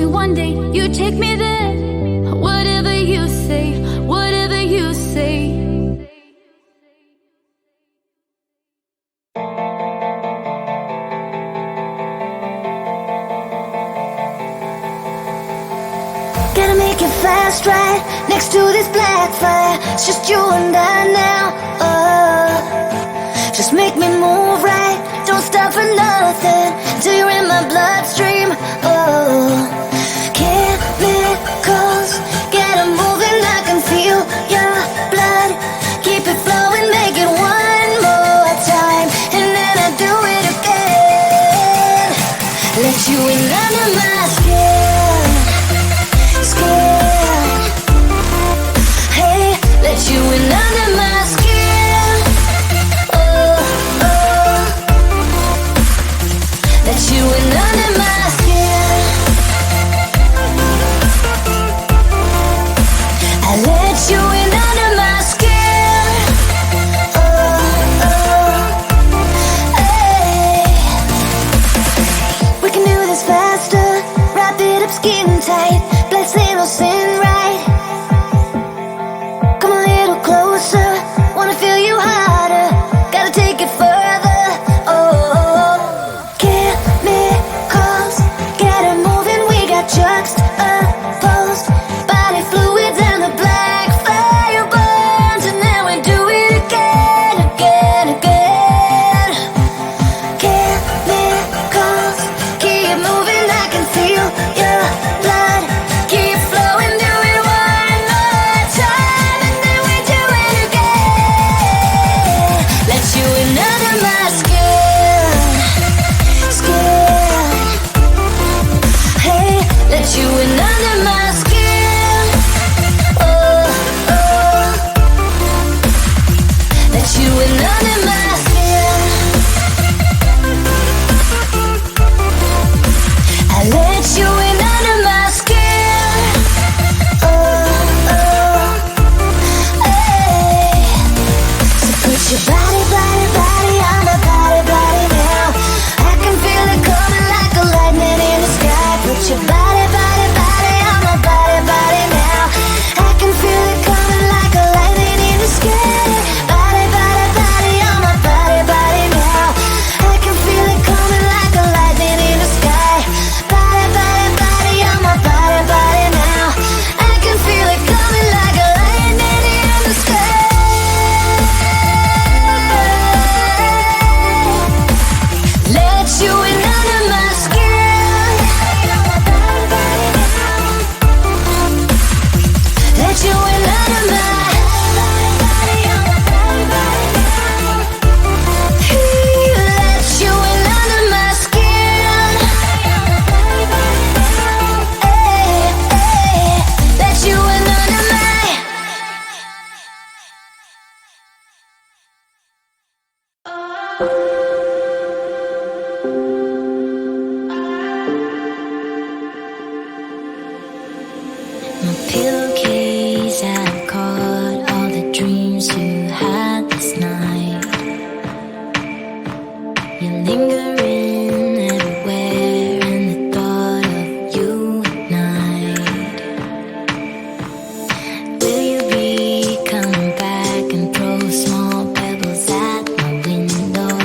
one day you take me there. Whatever you say, whatever you say. Gotta make it fast, right? Next to this black fire, it's just you and I now. Just make me move right. Don't stop for nothing till you're in my bloodstream. Chemicals, get 'em moving. I can feel your blood. Keep it flowing, make it one more time, and then I do it again. Let you in under my skin. Hey, let you in under my skin. Let you in under my skin. I let you in under my skin. Hey. We can do this faster. Wrap it up skin tight. Blessing or sin, right? Come a little closer. Wanna feel you harder. Gotta take it further. Chemicals, get 'em moving. We got juxtaposed body fluids and the black fire burns, and then we do it again, again, again. Chemicals, keep moving. I can feel your blood. Keep flowing, do it one more time, and then we do it again. Let you in under my skin. Hey, let you in under my skin. Let you in under my skin. I let you in under my skin. Hey. So put your body, body, body on my body, body now. I can feel it coming like a lightning in the sky. Put your body, body, body on my body, body now. I can feel it coming like a lightning in the sky. Body, body, body on my body, body now. I can feel it coming like a lightning in the sky. Body, body, body on my body, body now. I can feel it coming like a lightning in the sky. Let you in under my skin. Let you in under my. Let you in under my skin. Hey, hey. Let you in under my. My pillowcase have caught all the dreams you had this night. You're lingering everywhere, and the thought of you at night. Will you be coming back and throw small pebbles at my window?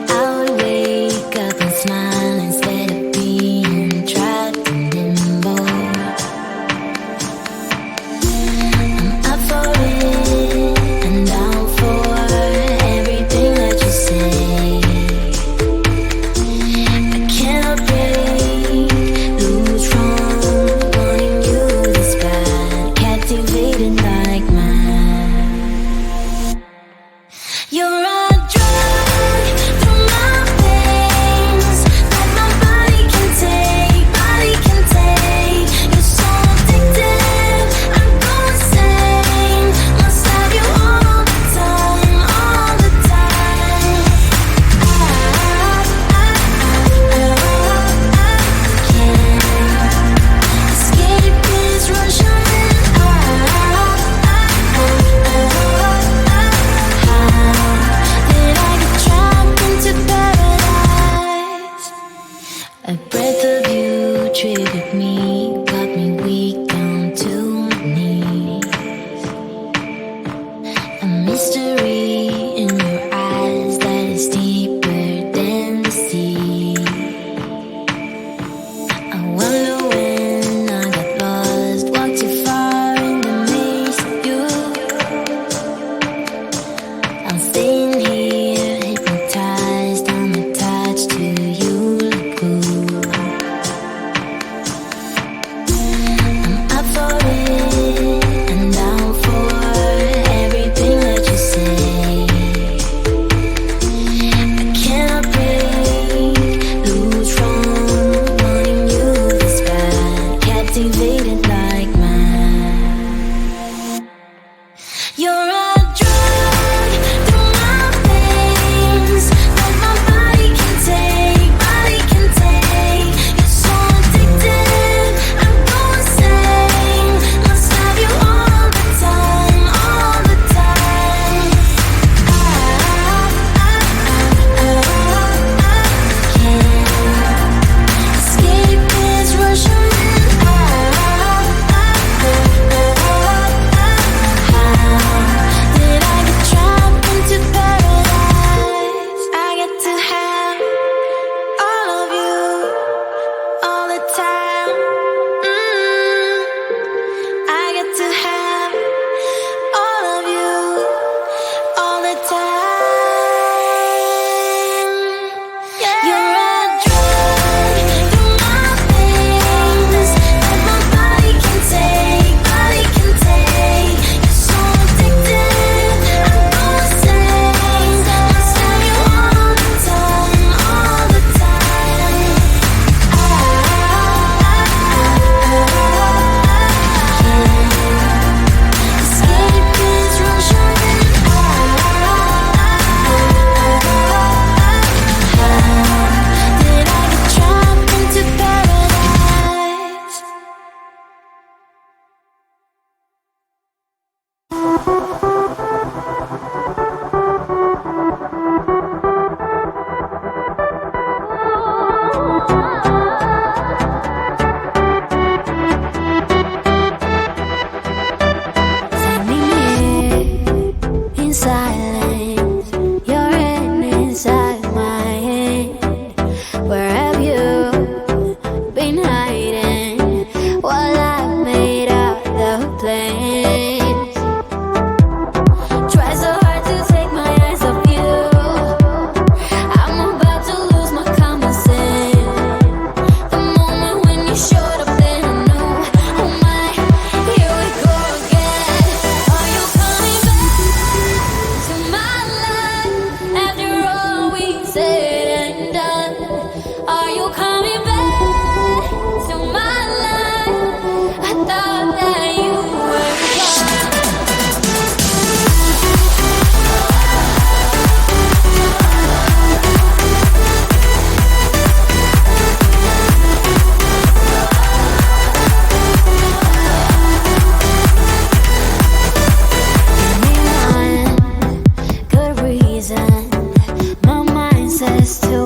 I would wake up and smile instead of being trapped in limbo. I'm up for it and down for everything that you say. I'm staying here, hypnotized. I'm attached to you like glue. I'm up for it and down for everything that you say. I cannot break loose from wanting you this bad, captivated like mad. You're a drug through my veins that my body can take, body can take. You're so addictive, I'm going insane. Must have you all the time, all the time. I can't escape this rush I'm in. Did I get trapped into paradise? I get to have all of you all the time. I get to have all of you all the time. You're a drug through my veins that my body can take, body can take. You're so addictive, I'm going insane. Must have you all the time, all the time. I can't escape this rush I'm in. Did I get trapped into paradise? Standing here in silence, your hand inside my hand. Where have you been hiding while I made out the plans? Try so hard to take my eyes off you. I'm about to lose my common sense. The moment when you showed up, then I knew, oh my, here we go again. Are you coming back to my life after all we said and done? Are you coming back to my life? I thought that you were gone. Give me one good reason. My mind says to